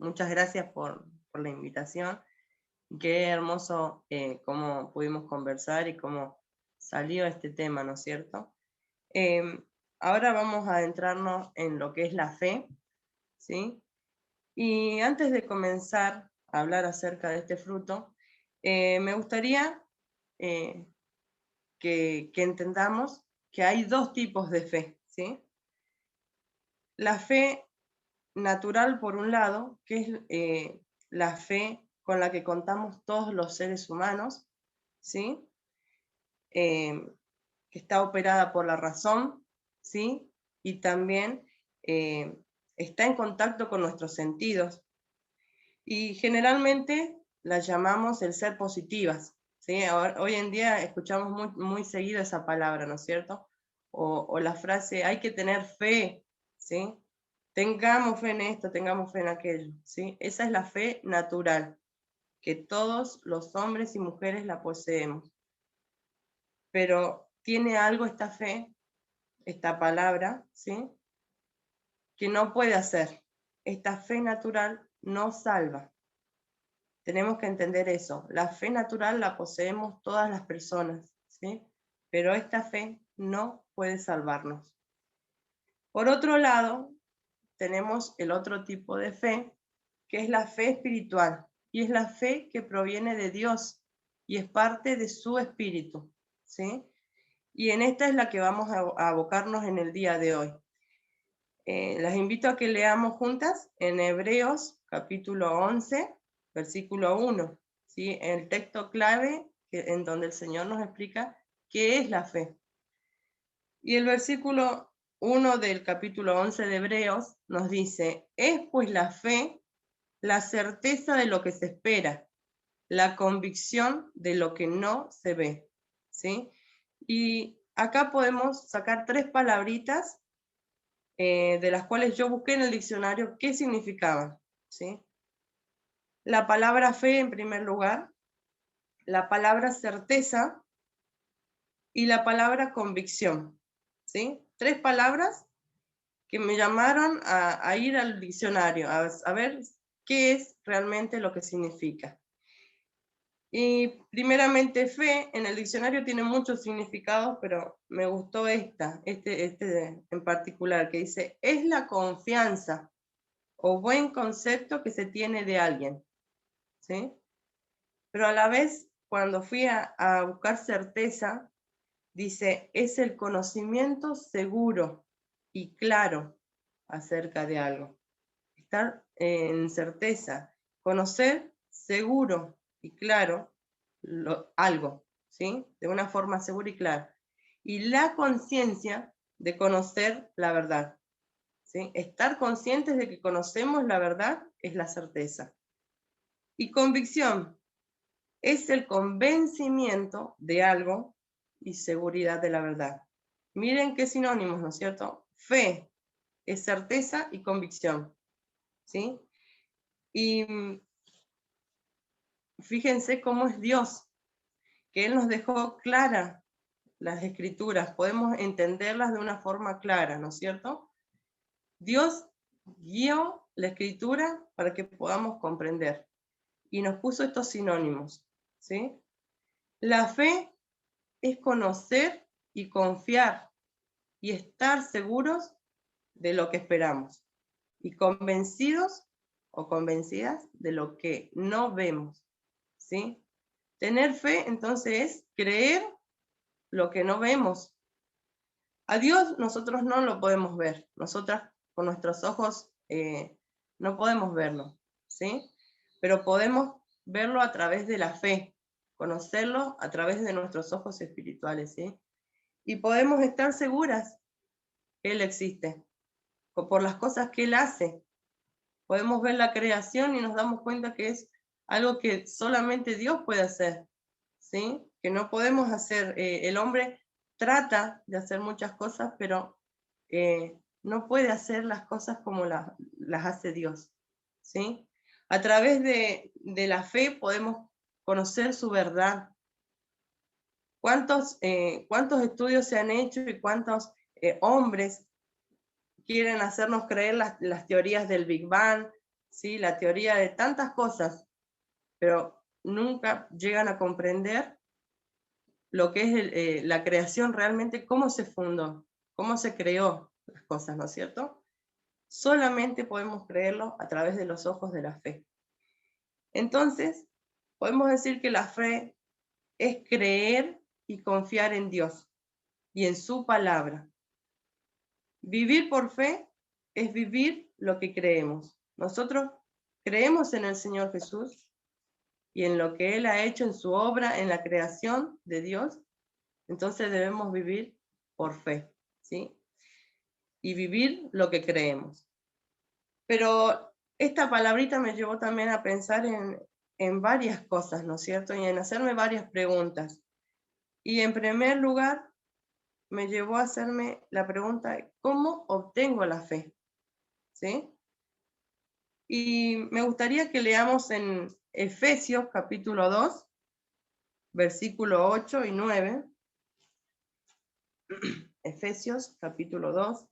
muchas gracias por la invitación. Qué hermoso cómo pudimos conversar y cómo salió este tema, ¿no es cierto? Ahora vamos a adentrarnos en lo que es la fe, ¿sí? Y antes de comenzar a hablar acerca de este fruto, me gustaría que entendamos que hay dos tipos de fe, ¿sí? La fe natural, por un lado, que es la fe con la que contamos todos los seres humanos, ¿sí? Que está operada por la razón, ¿sí? Y también está en contacto con nuestros sentidos. Y generalmente las llamamos el ser positivas, ¿sí? Hoy en día escuchamos muy seguido esa palabra, ¿no es cierto? O la frase, hay que tener fe, ¿sí? Tengamos fe en esto, tengamos fe en aquello, ¿sí? Esa es la fe natural, que todos los hombres y mujeres la poseemos. Pero tiene algo esta fe, esta palabra, ¿sí? Que no puede hacer. Esta fe natural no salva. Tenemos que entender eso. La fe natural la poseemos todas las personas, ¿sí? Pero esta fe no puede salvarnos. Por otro lado, tenemos el otro tipo de fe, que es la fe espiritual, y es la fe que proviene de Dios y es parte de su espíritu, ¿sí? Y en esta es la que vamos a abocarnos en el día de hoy. Las invito a que leamos juntas en Hebreos capítulo 11, versículo 1, ¿sí? El texto clave en donde el Señor nos explica qué es la fe. Y el versículo 1 del capítulo 11 de Hebreos nos dice, es pues la fe la certeza de lo que se espera, la convicción de lo que no se ve, ¿sí? Y acá podemos sacar tres palabritas de las cuales yo busqué en el diccionario qué significaban, ¿sí? La palabra fe en primer lugar, la palabra certeza y la palabra convicción, ¿sí? Tres palabras que me llamaron a ir al diccionario, a ver qué es realmente lo que significa. Y primeramente fe, en el diccionario tiene muchos significados, pero me gustó este en particular, que dice, es la confianza o buen concepto que se tiene de alguien, ¿sí? Pero a la vez, cuando fui a buscar certeza, dice, es el conocimiento seguro y claro acerca de algo. Estar en certeza, conocer seguro y claro algo, ¿sí? De una forma segura y clara. Y la conciencia de conocer la verdad, ¿sí? Estar conscientes de que conocemos la verdad es la certeza. Y convicción es el convencimiento de algo y seguridad de la verdad. Miren qué sinónimos, ¿no es cierto? Fe es certeza y convicción, ¿sí? Y fíjense cómo es Dios, que Él nos dejó claras las escrituras, podemos entenderlas de una forma clara, ¿no es cierto? Dios guió la escritura para que podamos comprender y nos puso estos sinónimos, ¿sí? La fe es conocer y confiar y estar seguros de lo que esperamos y convencidos o convencidas de lo que no vemos, ¿sí? Tener fe entonces es creer lo que no vemos. A Dios nosotros no lo podemos ver, nosotras con nuestros ojos no podemos verlo, ¿sí? Pero podemos verlo a través de la fe, conocerlo a través de nuestros ojos espirituales, ¿sí? Y podemos estar seguras que Él existe, por las cosas que Él hace. Podemos ver la creación y nos damos cuenta que es algo que solamente Dios puede hacer, ¿sí? Que no podemos hacer. El hombre trata de hacer muchas cosas, pero no puede hacer las cosas como las hace Dios, ¿sí? A través de la fe podemos conocer su verdad. ¿Cuántos estudios se han hecho y cuántos hombres quieren hacernos creer las teorías del Big Bang, ¿sí? La teoría de tantas cosas, pero nunca llegan a comprender lo que es la creación realmente, cómo se fundó, cómo se creó las cosas, ¿no es cierto? Solamente podemos creerlo a través de los ojos de la fe. Entonces, podemos decir que la fe es creer y confiar en Dios y en su palabra. Vivir por fe es vivir lo que creemos. Nosotros creemos en el Señor Jesús y en lo que Él ha hecho en su obra, en la creación de Dios, entonces debemos vivir por fe, ¿sí? Y vivir lo que creemos. Pero esta palabrita me llevó también a pensar en varias cosas, ¿no es cierto? Y en hacerme varias preguntas. Y en primer lugar, me llevó a hacerme la pregunta, ¿cómo obtengo la fe? ¿Sí? Y me gustaría que leamos en Efesios capítulo 2, versículo 8 y 9. Efesios capítulo 2,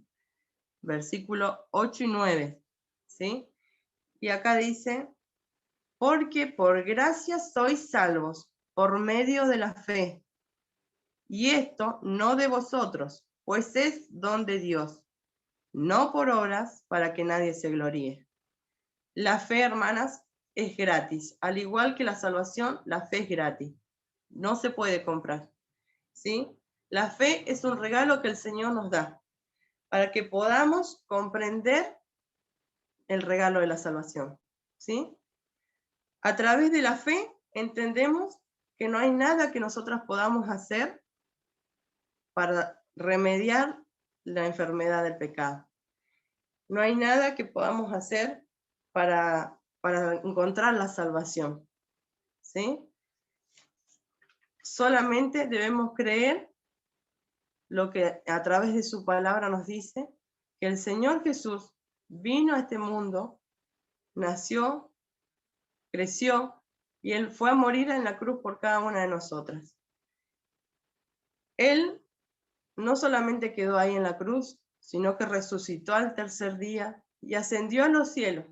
versículo 8 y 9. ¿Sí? Y acá dice, porque por gracia sois salvos por medio de la fe. Y esto no de vosotros, pues es don de Dios, no por obras para que nadie se gloríe. La fe, hermanas, es gratis. Al igual que la salvación, la fe es gratis. No se puede comprar. ¿Sí? La fe es un regalo que el Señor nos da para que podamos comprender el regalo de la salvación. ¿Sí? A través de la fe entendemos que no hay nada que nosotras podamos hacer para remediar la enfermedad del pecado. No hay nada que podamos hacer para encontrar la salvación. ¿Sí? Solamente debemos creer lo que a través de su palabra nos dice, que el Señor Jesús vino a este mundo, nació, creció, y Él fue a morir en la cruz por cada una de nosotras. Él no solamente quedó ahí en la cruz, sino que resucitó al tercer día y ascendió a los cielos.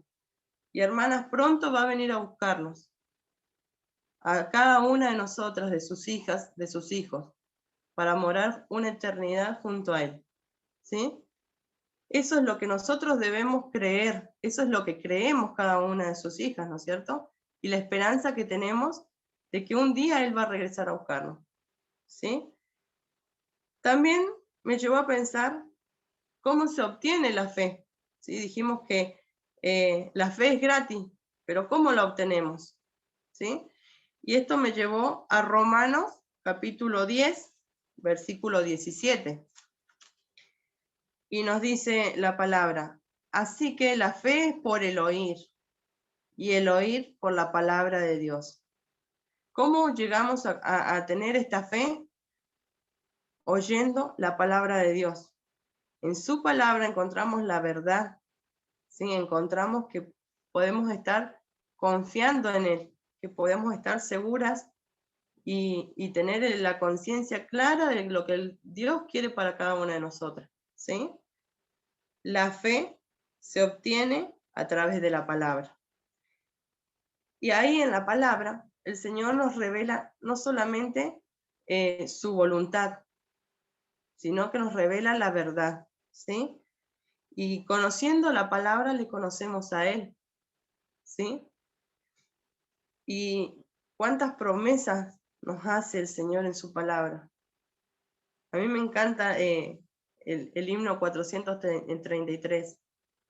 Y hermanas, pronto va a venir a buscarnos, a cada una de nosotras, de sus hijas, de sus hijos, para morar una eternidad junto a Él. ¿Sí? Eso es lo que nosotros debemos creer, eso es lo que creemos cada una de sus hijas, ¿no es cierto? Y la esperanza que tenemos de que un día Él va a regresar a buscarnos. ¿Sí? También me llevó a pensar cómo se obtiene la fe. ¿Sí? Dijimos que la fe es gratis, pero ¿cómo la obtenemos? ¿Sí? Y esto me llevó a Romanos capítulo 10, versículo 17. Y nos dice la palabra, así que la fe es por el oír, y el oír por la palabra de Dios. ¿Cómo llegamos a tener esta fe? Oyendo la palabra de Dios. En su palabra encontramos la verdad, ¿sí? Encontramos que podemos estar confiando en Él, que podemos estar seguras y tener la conciencia clara de lo que Dios quiere para cada una de nosotras, ¿sí? La fe se obtiene a través de la palabra. Y ahí en la palabra, el Señor nos revela no solamente su voluntad, sino que nos revela la verdad, ¿sí? Y conociendo la palabra le conocemos a Él, ¿sí? Y cuántas promesas nos hace el Señor en su palabra. A mí me encanta el himno 433.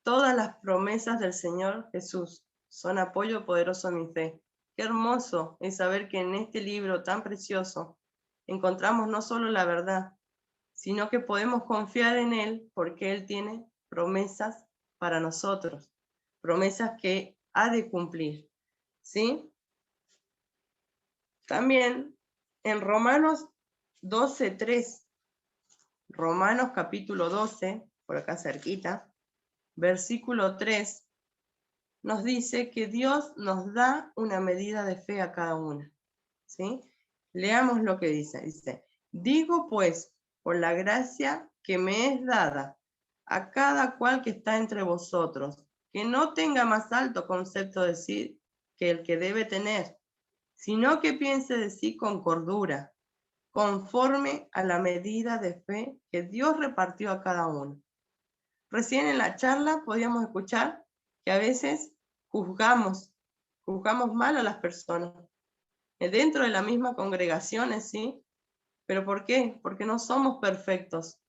Todas las promesas del Señor Jesús son apoyo poderoso a mi fe. Qué hermoso es saber que en este libro tan precioso encontramos no solo la verdad, sino que podemos confiar en Él porque Él tiene promesas para nosotros, promesas que ha de cumplir. ¿Sí? También en Romanos 12:3, Romanos capítulo 12, por acá cerquita, versículo 3, nos dice que Dios nos da una medida de fe a cada una. ¿Sí? Leamos lo que dice. Dice, digo pues, por la gracia que me es dada, a cada cual que está entre vosotros, que no tenga más alto concepto de sí que el que debe tener, sino que piense de sí con cordura, conforme a la medida de fe que Dios repartió a cada uno. Recién en la charla podíamos escuchar que a veces juzgamos mal a las personas, dentro de la misma congregación, ¿sí? ¿Pero por qué? Porque no somos perfectos,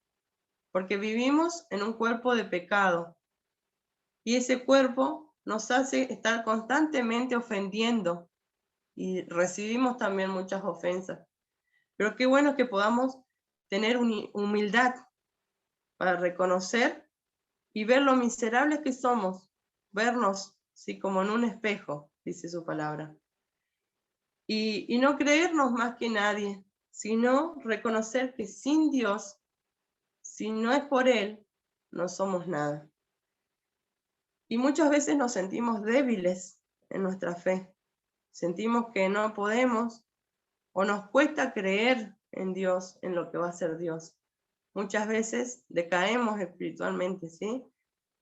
porque vivimos en un cuerpo de pecado, y ese cuerpo nos hace estar constantemente ofendiendo, y recibimos también muchas ofensas. Pero qué bueno que podamos tener humildad para reconocer y ver lo miserables que somos, vernos, sí, como en un espejo, dice su palabra. Y no creernos más que nadie, sino reconocer que sin Dios, si no es por Él, no somos nada. Y muchas veces nos sentimos débiles en nuestra fe. Sentimos que no podemos o nos cuesta creer en Dios, en lo que va a ser Dios. Muchas veces decaemos espiritualmente, ¿sí?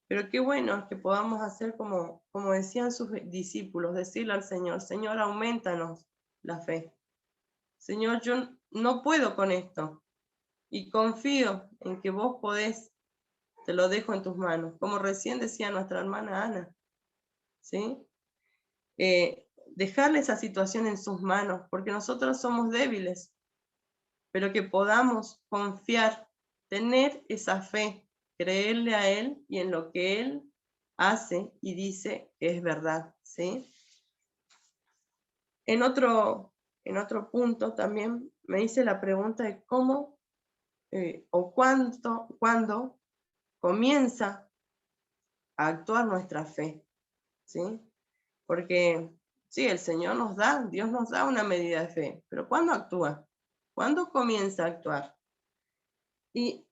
Pero qué bueno que podamos hacer como decían sus discípulos, decirle al Señor, Señor, aumentanos la fe. Señor, yo no puedo con esto y confío en que vos podés, te lo dejo en tus manos. Como recién decía nuestra hermana Ana, ¿sí? Dejarle esa situación en sus manos, porque nosotros somos débiles, pero que podamos confiar, tener esa fe, creerle a Él y en lo que Él hace y dice que es verdad, ¿sí? En otro punto también me hice la pregunta de cómo o cuándo comienza a actuar nuestra fe, ¿sí? Porque sí, el Señor nos da, Dios nos da una medida de fe, pero ¿cuándo actúa? ¿Cuándo comienza a actuar? Y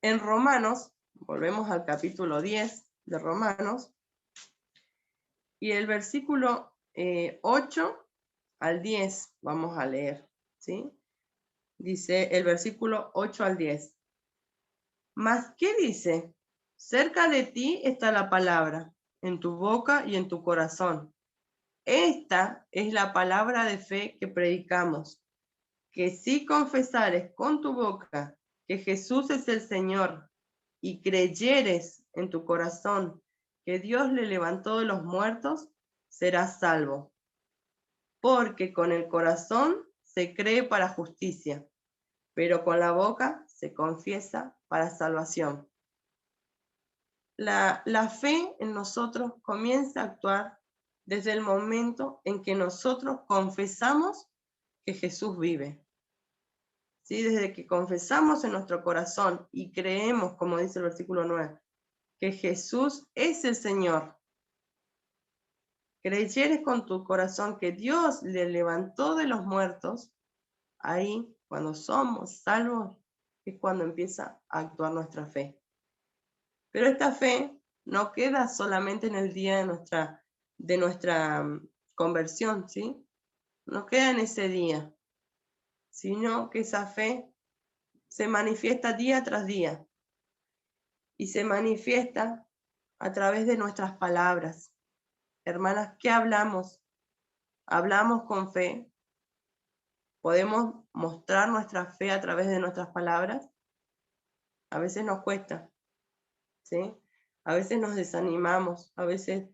en Romanos, volvemos al capítulo 10 de Romanos, y el versículo 8 al 10 vamos a leer, ¿sí? Dice el versículo 8 al 10. ¿Mas qué dice? Cerca de ti está la palabra, en tu boca y en tu corazón. Esta es la palabra de fe que predicamos, que si confesares con tu boca que Jesús es el Señor y creyeres en tu corazón que Dios le levantó de los muertos, serás salvo. Porque con el corazón se cree para justicia, pero con la boca se confiesa para salvación. La fe en nosotros comienza a actuar desde el momento en que nosotros confesamos que Jesús vive. ¿Sí? Desde que confesamos en nuestro corazón y creemos, como dice el versículo 9, que Jesús es el Señor. Creyeres con tu corazón que Dios le levantó de los muertos, ahí, cuando somos salvos, es cuando empieza a actuar nuestra fe. Pero esta fe no queda solamente en el día de nuestra conversión, ¿sí? No queda en ese día, sino que esa fe se manifiesta día tras día y se manifiesta a través de nuestras palabras. Hermanas, ¿qué hablamos? ¿Hablamos con fe? ¿Podemos mostrar nuestra fe a través de nuestras palabras? A veces nos cuesta, ¿sí? A veces nos desanimamos, a veces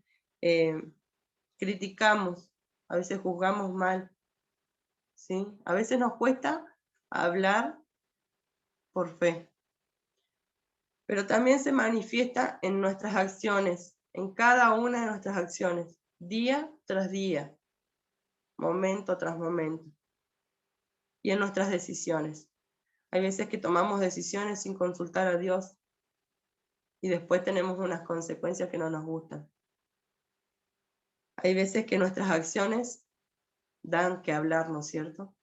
criticamos, a veces juzgamos mal, ¿sí? A veces nos cuesta hablar por fe, pero también se manifiesta en nuestras acciones, en cada una de nuestras acciones, día tras día, momento tras momento, y en nuestras decisiones. Hay veces que tomamos decisiones sin consultar a Dios y después tenemos unas consecuencias que no nos gustan. Hay veces que nuestras acciones dan que hablar, ¿no es cierto?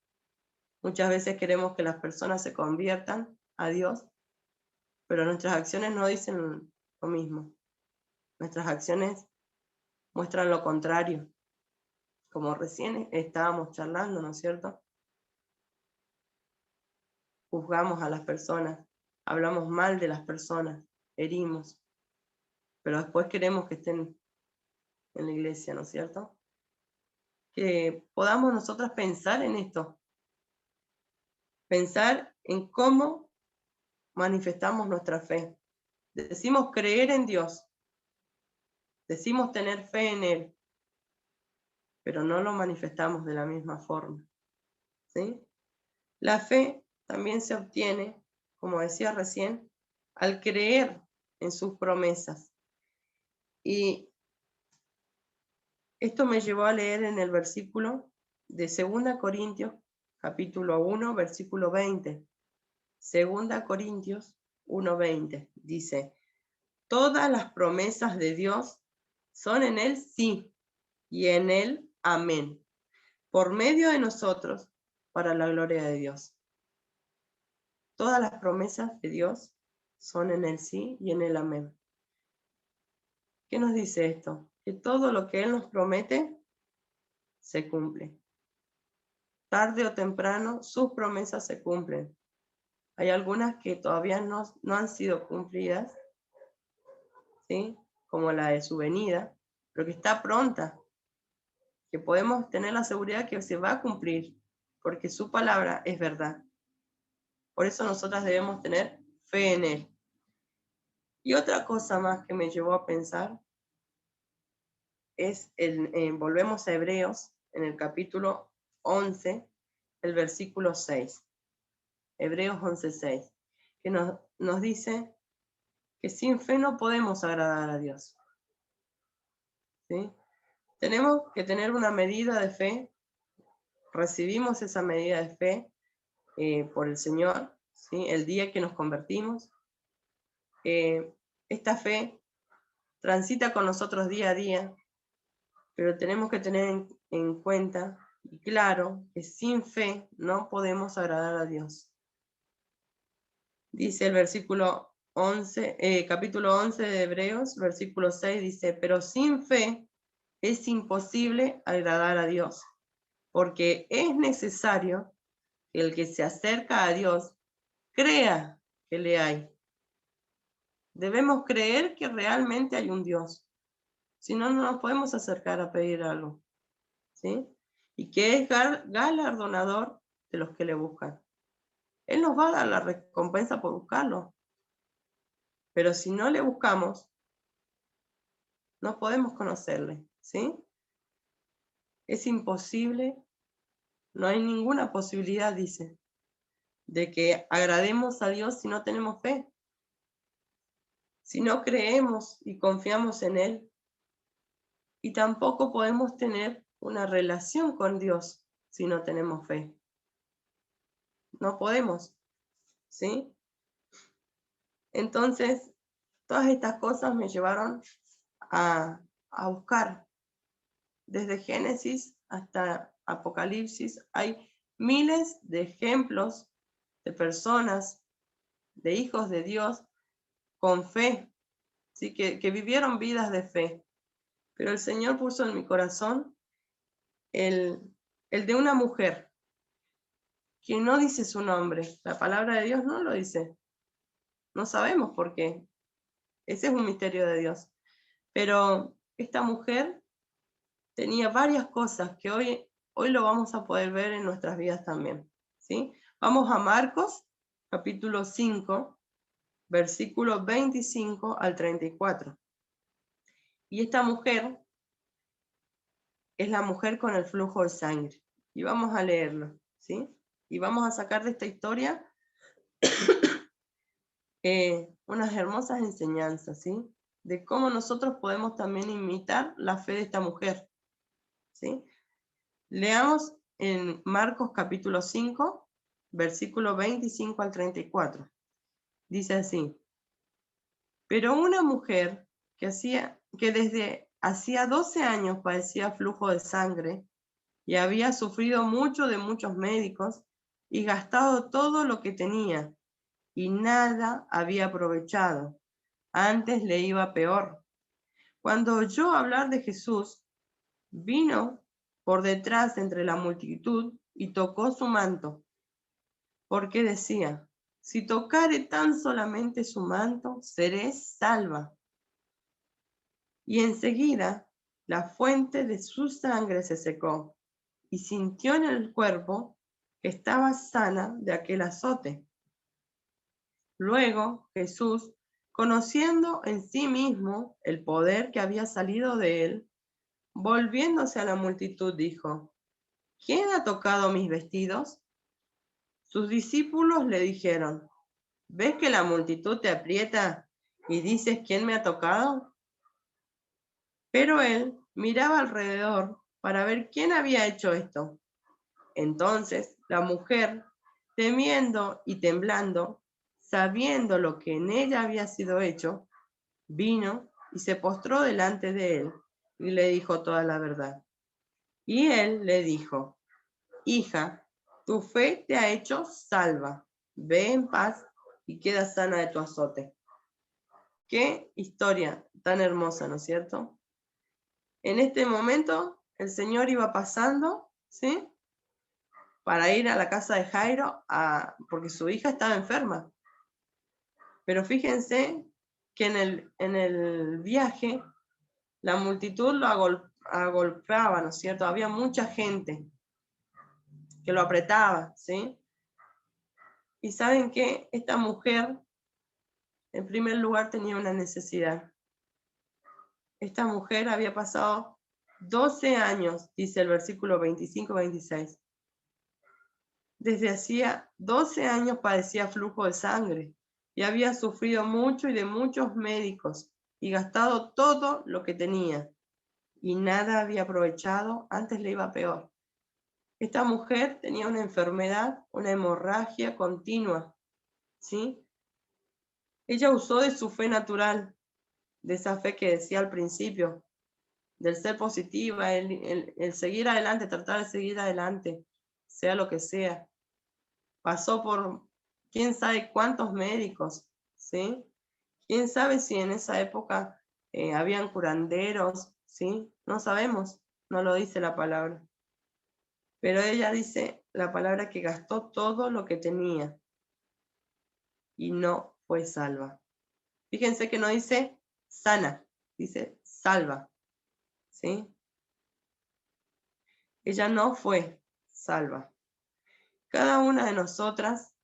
Muchas veces queremos que las personas se conviertan a Dios, pero nuestras acciones no dicen lo mismo. Nuestras acciones muestran lo contrario, como recién estábamos charlando, ¿no es cierto? Juzgamos a las personas, hablamos mal de las personas, herimos. pero después queremos que estén en la iglesia, ¿no es cierto? Que podamos nosotras pensar en esto, pensar en cómo manifestamos nuestra fe. Decimos creer en Dios, decimos tener fe en Él, pero no lo manifestamos de la misma forma, ¿sí? La fe también se obtiene, como decía recién, al creer en sus promesas. Y esto me llevó a leer en el versículo de 2 Corintios, capítulo 1, versículo 20. 2 Corintios 1:20 dice: todas las promesas de Dios son en Él sí, y en Él amén, por medio de nosotros, para la gloria de Dios. Todas las promesas de Dios son en Él sí y en Él amén. ¿Qué nos dice esto? Que todo lo que Él nos promete se cumple. Tarde o temprano, sus promesas se cumplen. Hay algunas que todavía no han sido cumplidas, ¿sí? Como la de su venida, pero que está pronta, que podemos tener la seguridad que se va a cumplir, porque su palabra es verdad. Por eso nosotras debemos tener fe en Él. Y otra cosa más que me llevó a pensar es, volvemos a Hebreos, en el capítulo 11, el versículo 6. Hebreos 11:6, que nos dice que sin fe no podemos agradar a Dios, ¿sí? Tenemos que tener una medida de fe, recibimos esa medida de fe por el Señor, ¿sí? El día que nos convertimos. Esta fe transita con nosotros día a día, pero tenemos que tener en cuenta y claro que sin fe no podemos agradar a Dios. Dice el versículo 11, capítulo 11 de Hebreos, versículo 6, dice: pero sin fe es imposible agradar a Dios, porque es necesario que el que se acerca a Dios crea que le hay. Debemos creer que realmente hay un Dios, si no, no nos podemos acercar a pedir algo, ¿sí? Y que es galardonador de los que le buscan. Él nos va a dar la recompensa por buscarlo. Pero si no le buscamos, no podemos conocerle, ¿sí? Es imposible, no hay ninguna posibilidad, dice, de que agrademos a Dios si no tenemos fe. Si no creemos y confiamos en Él. Y tampoco podemos tener una relación con Dios si no tenemos fe. No podemos, ¿sí? Entonces, todas estas cosas me llevaron a buscar. Desde Génesis hasta Apocalipsis hay miles de ejemplos de personas, de hijos de Dios con fe, ¿sí? que vivieron vidas de fe. Pero el Señor puso en mi corazón el de una mujer que no dice su nombre. La palabra de Dios no lo dice. No sabemos por qué. Ese es un misterio de Dios. Pero esta mujer tenía varias cosas que hoy lo vamos a poder ver en nuestras vidas también, ¿sí? Vamos a Marcos, capítulo 5, versículos 25 al 34. Y esta mujer es la mujer con el flujo de sangre. Y vamos a leerlo, ¿sí? Y vamos a sacar de esta historia unas hermosas enseñanzas, ¿sí? De cómo nosotros podemos también imitar la fe de esta mujer, ¿sí? Leamos en Marcos capítulo 5, versículo 25 al 34. Dice así: pero una mujer que desde hacía 12 años padecía flujo de sangre y había sufrido mucho de muchos médicos y gastado todo lo que tenía y nada había aprovechado, antes le iba peor. Cuando oyó hablar de Jesús, vino por detrás entre la multitud y tocó su manto, porque decía: si tocare tan solamente su manto, seré salva. Y enseguida la fuente de su sangre se secó, y sintió en el cuerpo que estaba sana de aquel azote. Luego Jesús, conociendo en sí mismo el poder que había salido de él, volviéndose a la multitud, dijo: ¿Quién ha tocado mis vestidos? Sus discípulos le dijeron: ¿Ves que la multitud te aprieta y dices quién me ha tocado? Pero él miraba alrededor para ver quién había hecho esto. Entonces la mujer, temiendo y temblando, sabiendo lo que en ella había sido hecho, vino y se postró delante de él y le dijo toda la verdad. Y él le dijo: Hija, tu fe te ha hecho salva. Ve en paz y queda sana de tu azote. Qué historia tan hermosa, ¿no es cierto? En este momento el Señor iba pasando, ¿sí?, para ir a la casa de Jairo porque su hija estaba enferma. Pero fíjense que en el viaje la multitud lo agolpeaba, ¿no es cierto? Había mucha gente que lo apretaba, ¿sí? Y ¿saben qué? Esta mujer, en primer lugar, tenía una necesidad. Esta mujer había pasado 12 años, dice el versículo 25-26. Desde hacía 12 años padecía flujo de sangre y había sufrido mucho y de muchos médicos y gastado todo lo que tenía y nada había aprovechado, antes le iba peor. Esta mujer tenía una enfermedad, una hemorragia continua, ¿sí? Ella usó de su fe natural, de esa fe que decía al principio, del ser positiva, el seguir adelante, tratar de seguir adelante, sea lo que sea. Pasó por quién sabe cuántos médicos, ¿sí? Quién sabe si en esa época habían curanderos, ¿sí? No sabemos, no lo dice la palabra. Pero ella dice la palabra que gastó todo lo que tenía y no fue salva. Fíjense que no dice sana, dice salva, ¿sí? Ella no fue salva. Cada una de nosotras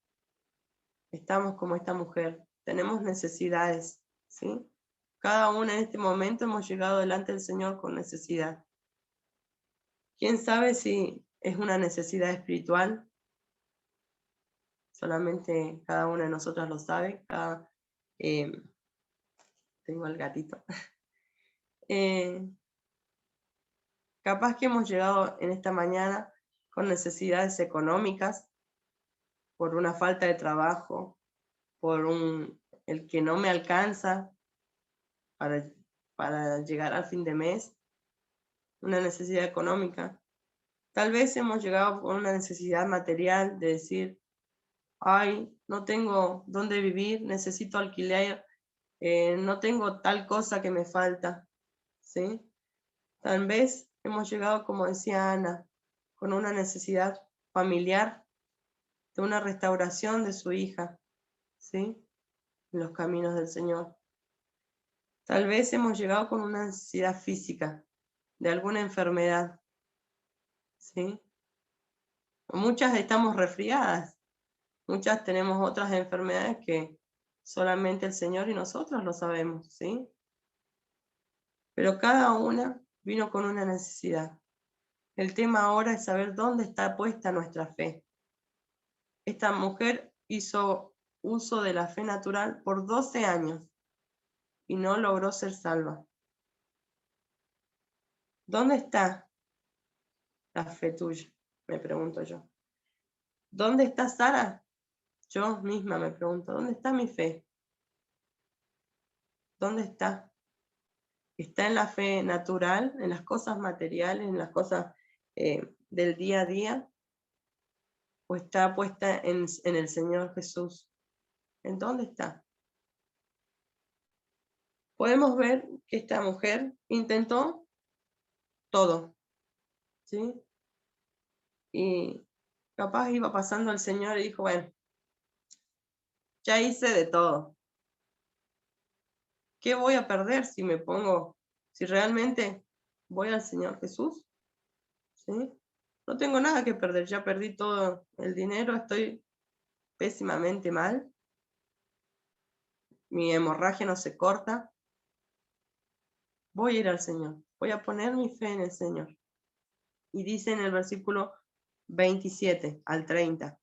estamos como esta mujer, tenemos necesidades, ¿sí? Cada una en este momento hemos llegado delante del Señor con necesidad. ¿Quién sabe si es una necesidad espiritual? Solamente cada una de nosotras lo sabe. Tengo el gatito. Capaz que hemos llegado en esta mañana con necesidades económicas, por una falta de trabajo, por el que no me alcanza para llegar al fin de mes, una necesidad económica. Tal vez hemos llegado con una necesidad material de decir: ay, no tengo dónde vivir, necesito alquiler, no tengo tal cosa que me falta, ¿sí? Tal vez hemos llegado, como decía Ana, con una necesidad familiar de una restauración de su hija, ¿sí?, en los caminos del Señor. Tal vez hemos llegado con una necesidad física de alguna enfermedad, ¿sí? Muchas estamos resfriadas, muchas tenemos otras enfermedades que solamente el Señor y nosotros lo sabemos, ¿sí? Pero cada una vino con una necesidad. El tema ahora es saber dónde está puesta nuestra fe. Esta mujer hizo uso de la fe natural por 12 años y no logró ser salva. ¿Dónde está la fe tuya?, me pregunto yo. ¿Dónde está Sara? Yo misma me pregunto, ¿dónde está mi fe? ¿Dónde está? ¿Está en la fe natural, en las cosas materiales, en las cosas del día a día? ¿O está puesta en el Señor Jesús? ¿En dónde está? Podemos ver que esta mujer intentó todo, ¿sí? Y capaz iba pasando el Señor y dijo: bueno, ya hice de todo. ¿Qué voy a perder si me pongo Si realmente voy al Señor Jesús, ¿sí? No tengo nada que perder, ya perdí todo el dinero, estoy pésimamente mal, mi hemorragia no se corta, voy a ir al Señor, voy a poner mi fe en el Señor. Y dice en el versículo 27 al 30,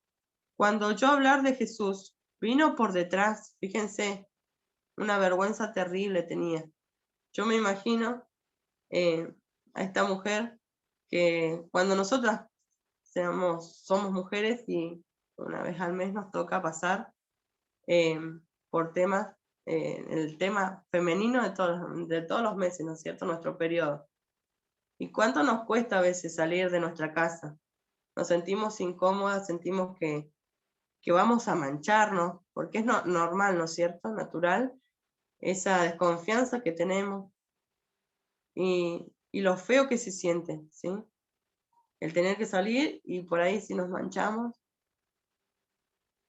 cuando oyó hablar de Jesús, vino por detrás, fíjense, una vergüenza terrible tenía. Yo me imagino a esta mujer que cuando nosotras somos mujeres y una vez al mes nos toca pasar por temas, el tema femenino de todos los meses, ¿no es cierto? Nuestro periodo. ¿Y cuánto nos cuesta a veces salir de nuestra casa? Nos sentimos incómodas, sentimos que vamos a mancharnos, porque es normal, ¿no es cierto? Natural, esa desconfianza que tenemos y lo feo que se siente, ¿sí? El tener que salir y por ahí si nos manchamos,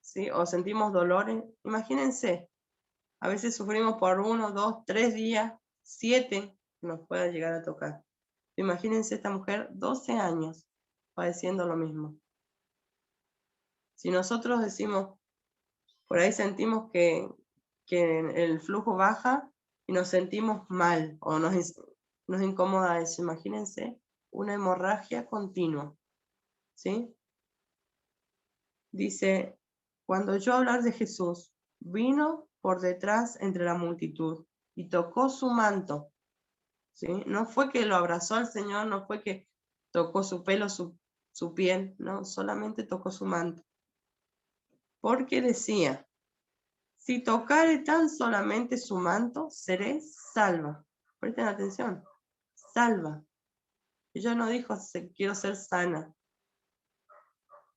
¿sí? O sentimos dolores, imagínense, a veces sufrimos por 1, 2, 3 días, 7 nos pueda llegar a tocar. Imagínense esta mujer 12 años padeciendo lo mismo. Si nosotros decimos, por ahí sentimos que el flujo baja y nos sentimos mal o nos incomoda eso, imagínense una hemorragia continua, ¿sí? Dice, cuando oyó hablar de Jesús, vino por detrás entre la multitud y tocó su manto, ¿sí? No fue que lo abrazó al Señor, no fue que tocó su pelo, su piel, no, solamente tocó su manto. Porque decía, si tocare tan solamente su manto, seré salva. Presten atención, salva. Ella no dijo, quiero ser sana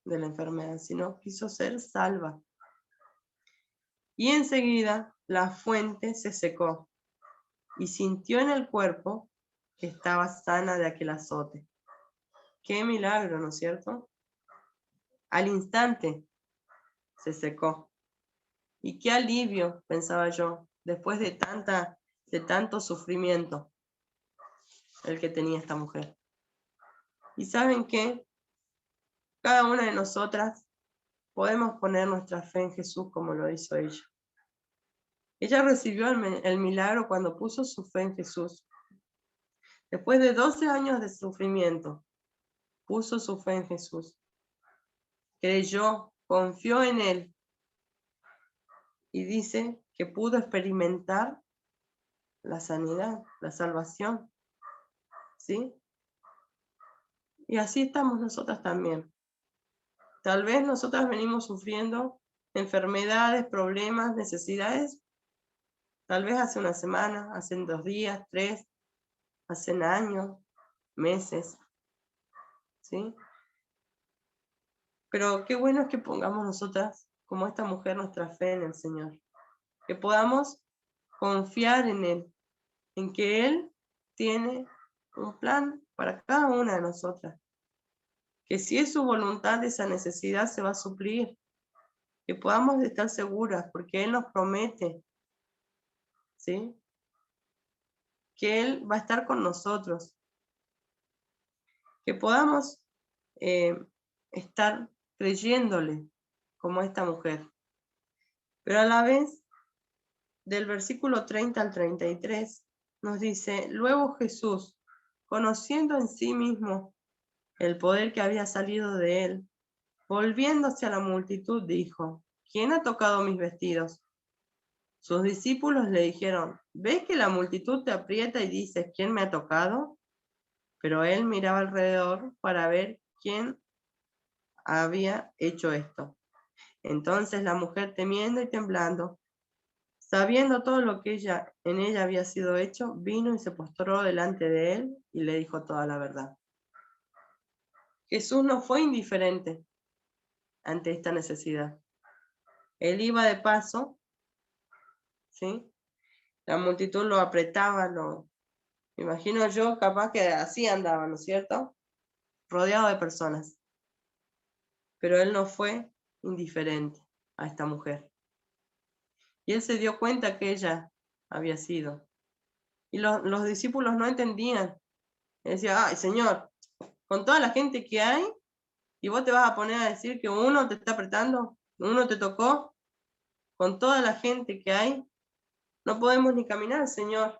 de la enfermedad, sino quiso ser salva. Y enseguida la fuente se secó y sintió en el cuerpo que estaba sana de aquel azote. Qué milagro, ¿no es cierto? Al instante se secó. Y qué alivio, pensaba yo, después de tanto sufrimiento el que tenía esta mujer. Y ¿saben qué? Cada una de nosotras podemos poner nuestra fe en Jesús como lo hizo ella. Ella recibió el milagro cuando puso su fe en Jesús. Después de 12 años de sufrimiento, puso su fe en Jesús. Creyó, confió en Él y dice que pudo experimentar la sanidad, la salvación. ¿Sí? Y así estamos nosotras también. Tal vez nosotras venimos sufriendo enfermedades, problemas, necesidades, tal vez hace una semana, hace 2 días, 3, hace años, meses, ¿sí? Pero qué bueno es que pongamos nosotras, como esta mujer, nuestra fe en el Señor. Que podamos confiar en Él, en que Él tiene un plan para cada una de nosotras. Que si es su voluntad, esa necesidad se va a suplir. Que podamos estar seguras, porque Él nos promete, ¿sí? Que Él va a estar con nosotros. Que podamos estar creyéndole como esta mujer. Pero a la vez, del versículo 30 al 33, nos dice, luego Jesús, conociendo en sí mismo el poder que había salido de él, volviéndose a la multitud, dijo, ¿quién ha tocado mis vestidos? Sus discípulos le dijeron, ¿ves que la multitud te aprieta y dices, ¿quién me ha tocado? Pero él miraba alrededor para ver quién había hecho esto. Entonces la mujer, temiendo y temblando, sabiendo todo lo que en ella había sido hecho, vino y se postró delante de él y le dijo toda la verdad. Jesús no fue indiferente ante esta necesidad. Él iba de paso, ¿sí? La multitud lo apretaba, imagino yo, capaz que así andaba, ¿no es cierto? Rodeado de personas. Pero él no fue indiferente a esta mujer. Y él se dio cuenta que ella había sido. Y los discípulos no entendían. Decía, ay, Señor, con toda la gente que hay, y vos te vas a poner a decir que uno te está apretando, uno te tocó, con toda la gente que hay, no podemos ni caminar, Señor.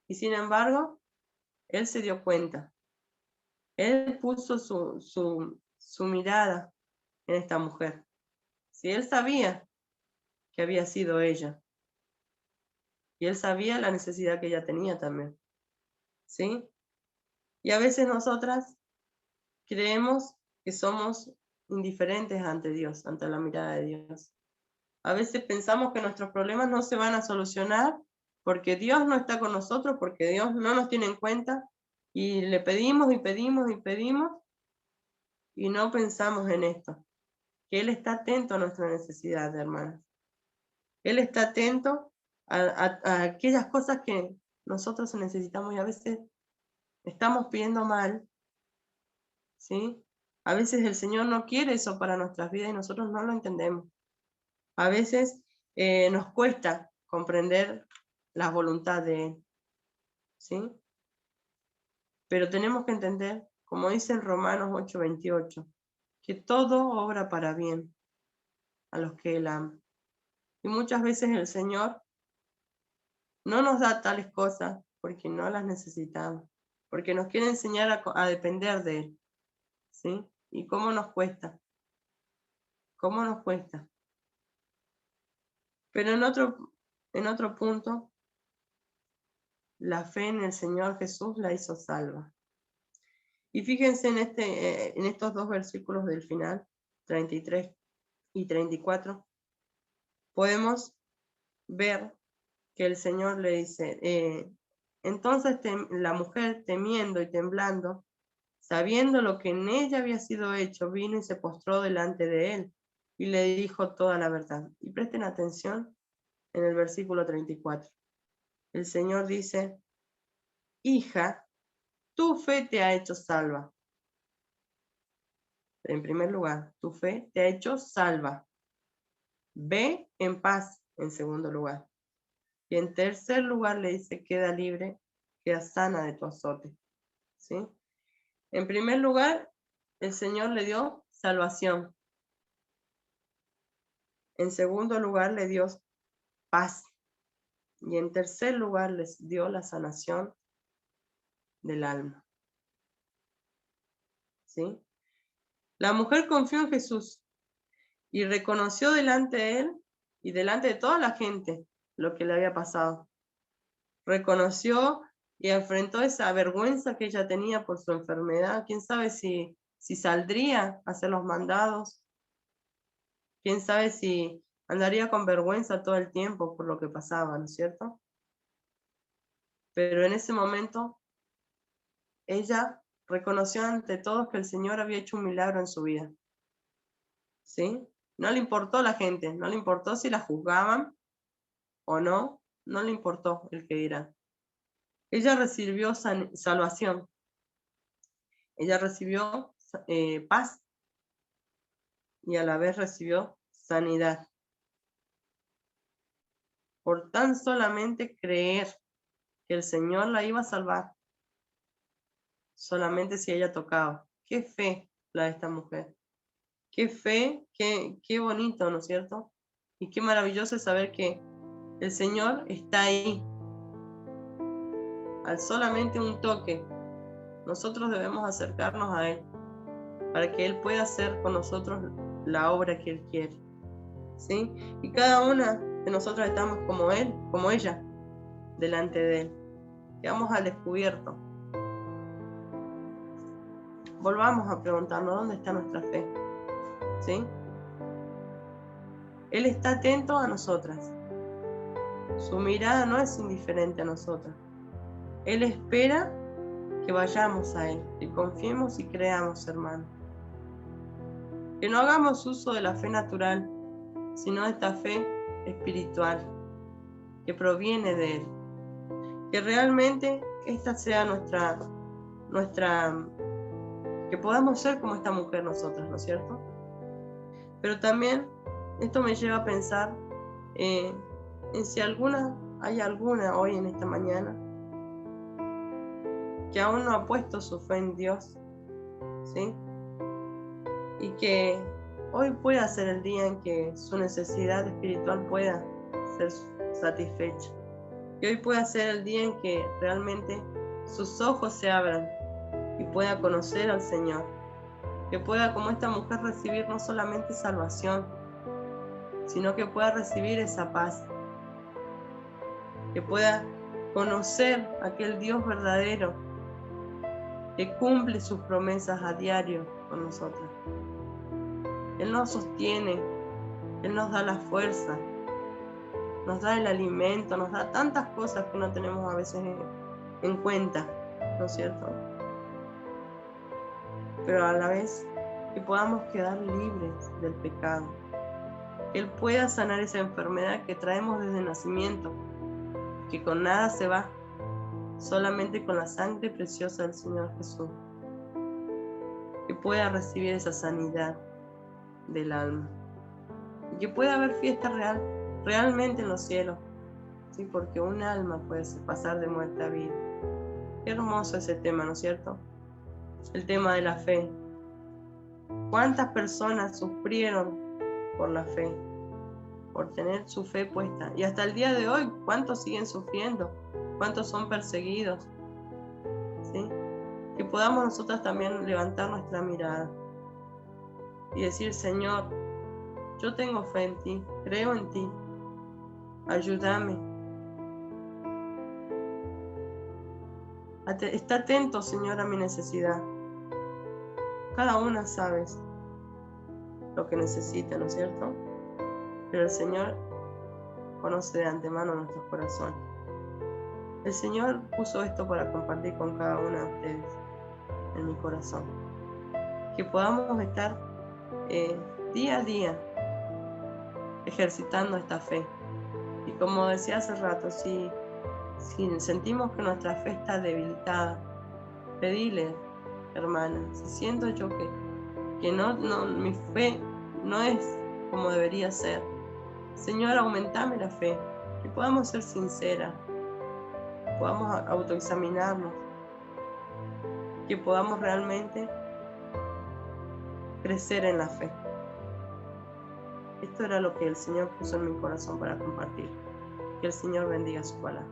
Y sin embargo, Él se dio cuenta. Él puso su mirada en esta mujer. Si Él sabía que había sido ella, y Él sabía la necesidad que ella tenía también, ¿sí? Y a veces nosotras creemos que somos indiferentes ante Dios, ante la mirada de Dios. A veces pensamos que nuestros problemas no se van a solucionar porque Dios no está con nosotros, porque Dios no nos tiene en cuenta, y le pedimos y pedimos y pedimos, y no pensamos en esto, que Él está atento a nuestra necesidad, hermanas. Él está atento a aquellas cosas que nosotros necesitamos, y a veces estamos pidiendo mal, ¿sí? A veces el Señor no quiere eso para nuestras vidas y nosotros no lo entendemos. A veces nos cuesta comprender la voluntad de Él, ¿sí? Pero tenemos que entender, como dice en Romanos 8:28, que todo obra para bien a los que Él ama. Y muchas veces el Señor no nos da tales cosas porque no las necesitamos, porque nos quiere enseñar a depender de Él, ¿sí? ¿Y cómo nos cuesta? ¿Cómo nos cuesta? Pero en otro punto, la fe en el Señor Jesús la hizo salva. Y fíjense en estos dos versículos del final, 33 y 34, podemos ver que el Señor le dice, entonces la mujer, temiendo y temblando, sabiendo lo que en ella había sido hecho, vino y se postró delante de él y le dijo toda la verdad. Y presten atención en el versículo 34. El Señor dice, hija, tu fe te ha hecho salva. En primer lugar, tu fe te ha hecho salva. Ve en paz, en segundo lugar. Y en tercer lugar le dice, queda libre, queda sana de tu azote. ¿Sí? En primer lugar, el Señor le dio salvación. En segundo lugar, le dio paz. Y en tercer lugar, les dio la sanación del alma. ¿Sí? La mujer confió en Jesús y reconoció delante de él y delante de toda la gente lo que le había pasado. Reconoció y enfrentó esa vergüenza que ella tenía por su enfermedad. ¿Quién sabe si saldría a hacer los mandados? ¿Quién sabe si andaría con vergüenza todo el tiempo por lo que pasaba, ¿no es cierto? Pero en ese momento, ella reconoció ante todos que el Señor había hecho un milagro en su vida. ¿Sí? No le importó la gente, no le importó si la juzgaban o no, no le importó el que dirán. Ella recibió salvación, ella recibió paz y a la vez recibió sanidad. Por tan solamente creer que el Señor la iba a salvar, solamente si ella tocaba. Qué fe la de esta mujer. Qué fe, qué bonito, ¿no es cierto? Y qué maravilloso es saber que el Señor está ahí. Al solamente un toque, nosotros debemos acercarnos a Él para que Él pueda hacer con nosotros la obra que Él quiere. ¿Sí? Y cada una de nosotros estamos como Él, como ella, delante de Él. Quedamos al descubierto. Volvamos a preguntarnos dónde está nuestra fe. ¿Sí? Él está atento a nosotras. Su mirada no es indiferente a nosotras. Él espera que vayamos a Él, que confiemos y creamos, hermano. Que no hagamos uso de la fe natural, sino de esta fe espiritual, que proviene de Él. Que realmente esta sea nuestra, que podamos ser como esta mujer nosotras, ¿no es cierto? Pero también esto me lleva a pensar en si alguna hay alguna hoy en esta mañana que aún no ha puesto su fe en Dios, ¿sí? Y que hoy pueda ser el día en que su necesidad espiritual pueda ser satisfecha. Que hoy pueda ser el día en que realmente sus ojos se abran y pueda conocer al Señor. Que pueda, como esta mujer, recibir no solamente salvación, sino que pueda recibir esa paz. Que pueda conocer a aquel Dios verdadero que cumple sus promesas a diario con nosotros. Él nos sostiene, Él nos da la fuerza, nos da el alimento, nos da tantas cosas que no tenemos a veces en cuenta, ¿no es cierto? Pero a la vez que podamos quedar libres del pecado, que Él pueda sanar esa enfermedad que traemos desde el nacimiento, que con nada se va, solamente con la sangre preciosa del Señor Jesús, que pueda recibir esa sanidad del alma, y que pueda haber fiesta realmente en los cielos, ¿sí? Porque un alma puede pasar de muerte a vida. Qué hermoso ese tema, ¿no es cierto? El tema de la fe. ¿Cuántas personas sufrieron por la fe, por tener su fe puesta? Y hasta el día de hoy, ¿cuántos siguen sufriendo? ¿Cuántos son perseguidos? ¿Sí? Que podamos nosotros también levantar nuestra mirada y decir: Señor, yo tengo fe en ti, creo en ti, ayúdame. Está atento, Señor, a mi necesidad. Cada una sabe lo que necesita, ¿no es cierto? Pero el Señor conoce de antemano nuestros corazones. El Señor puso esto para compartir con cada una de ustedes en mi corazón. Que podamos estar día a día ejercitando esta fe. Y como decía hace rato, si sentimos que nuestra fe está debilitada, pedile, hermana, si siento yo que mi fe no es como debería ser, Señor, aumentame la fe, que podamos ser sinceras, podamos autoexaminarnos, que podamos realmente crecer en la fe. Esto era lo que el Señor puso en mi corazón para compartir. Que el Señor bendiga su palabra.